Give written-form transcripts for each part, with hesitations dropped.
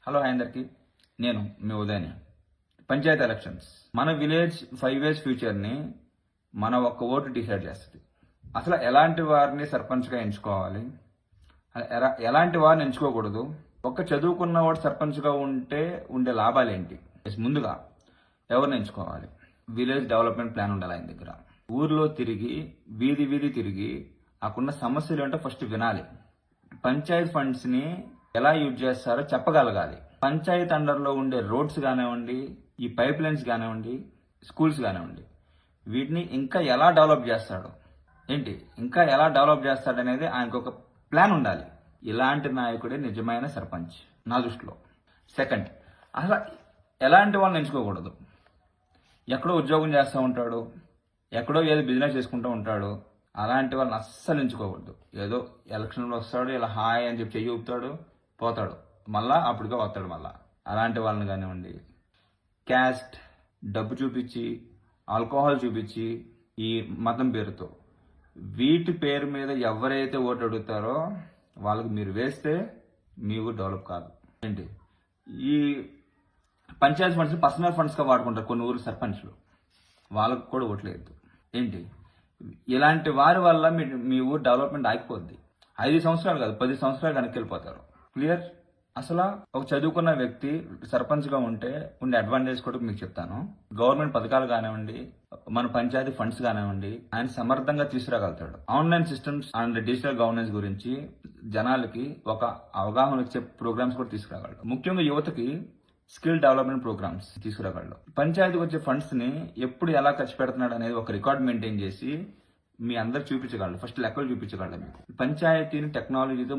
Hello అందరికి, నేను మీ Udayani. Panchayat elections మన విలేజ్ 5 years ఫ్యూచర్ని మన ఒక్క ఓటు డిసైడ్ చేస్తుంది. అసలు ఎలాంటి వారిని సర్పంచ్గా ఎంచుకోవాలి, ఎలాంటి వారిని ఎంచుకోకూడదు, ఒక్క చదువుకున్న వాడు సర్పంచ్గా ఉండే లాభాలు ఏంటి, ముందుగా ఎవరిని ఎంచుకోవాలి, విలేజ్ డెవలప్మెంట్ ప్లాన్ ఉండాలి ఆయన దగ్గర. ఊర్లో తిరిగి వీధి తిరిగి అక్కడున్న సమస్యలు ఏంటో ఫస్ట్ వినాలి. పంచాయత్ ఫండ్స్ని ఎలా యూజ్ చేస్తారో చెప్పగలగాలి. పంచాయత్ అండర్లో ఉండే రోడ్స్ కానివ్వండి, ఈ పైప్ లైన్స్ కానివ్వండి, స్కూల్స్ కానివ్వండి, వీటిని ఇంకా ఎలా డెవలప్ చేస్తాడు అనేది ఆయనకు ఒక ప్లాన్ ఉండాలి. ఇలాంటి నాయకుడే నిజమైన సర్పంచ్ నా దృష్టిలో. సెకండ్, అసలు ఎలాంటి వాళ్ళని ఎంచుకోకూడదు. ఎక్కడో ఉద్యోగం చేస్తూ ఉంటాడు, ఎక్కడో ఏదో బిజినెస్ చేసుకుంటూ ఉంటాడు, అలాంటి వాళ్ళని అస్సలు ఎంచుకోకూడదు. ఏదో ఎలక్షన్లో వస్తాడు, ఇలా హాయ్ అని చెప్పి చెయ్యి ఊపుతాడు, పోతాడు, మళ్ళా అప్పటికే వస్తాడు మళ్ళా. అలాంటి వాళ్ళని కానివ్వండి, క్యాస్ట్, డబ్బు చూపించి, ఆల్కహాల్ చూపించి, ఈ మతం పేరుతో, వీటి పేరు మీద ఎవరైతే ఓటు అడుగుతారో వాళ్ళకి మీరు వేస్తే మీ ఊరు డెవలప్ కాదు. ఏంటి, ఈ పంచాయతీ ఫండ్స్ పర్సనల్ ఫండ్స్గా వాడుకుంటారు కొన్ని ఊరు సర్పంచ్లు, వాళ్ళకు కూడా ఓట్లేదు. ఏంటి, ఇలాంటి వారి వల్ల మీ ఊరు డెవలప్మెంట్ ఆగిపోద్ది. 5 సంవత్సరాలు కాదు, 10 సంవత్సరాలు వెనక్కి వెళ్ళిపోతారు. క్లియర్? అసలు ఒక చదువుకున్న వ్యక్తి సర్పంచ్గా ఉండే అడ్వాంటేజ్ కూడా మీకు చెప్తాను. గవర్నమెంట్ పథకాలు కానివ్వండి, మన పంచాయతీ ఫండ్స్ కానివ్వండి, ఆయన సమర్థంగా తీసుకురాగలుగుతాడు. Online systems and digital governance గురించి జనాలకి ఒక అవగాహన వచ్చే ప్రోగ్రామ్స్ కూడా తీసుకురాగలడు. ముఖ్యంగా యువతకి స్కిల్ డెవలప్మెంట్ ప్రోగ్రామ్స్ తీసుకురాగలడు. పంచాయతీకి వచ్చే ఫండ్స్ ని ఎప్పుడు ఎలా ఖర్చు పెడుతున్నాడు అనేది ఒక రికార్డ్ మెయింటైన్ చేసి మీ అందరు చూపించగలడు. ఫస్ట్ లెక్కలు చూపించగలడు. మీకు పంచాయతీని టెక్నాలజీతో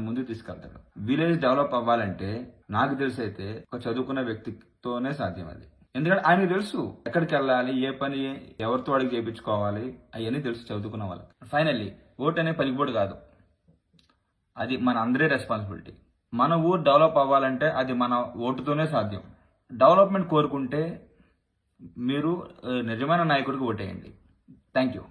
ముందుకు తీసుకెళ్తాడు. విలేజ్ డెవలప్ అవ్వాలంటే నాకు తెలిసి అయితే ఒక చదువుకున్న వ్యక్తితోనే సాధ్యం అది. ఎందుకంటే ఆయనకు తెలుసు ఎక్కడికి వెళ్ళాలి, ఏ పని ఎవరితో అడిగి చేయించుకోవాలి, అవన్నీ తెలుసు చదువుకున్న వాళ్ళకి. ఫైనల్లీ, ఓటు అనే పలికిబోడు కాదు, అది మన అందరి రెస్పాన్సిబిలిటీ. మన ఊరు డెవలప్ అవ్వాలంటే అది మన ఓటుతోనే సాధ్యం. డెవలప్మెంట్ కోరుకుంటే మీరు నిజమైన నాయకుడికి ఓటేయండి. Thank you.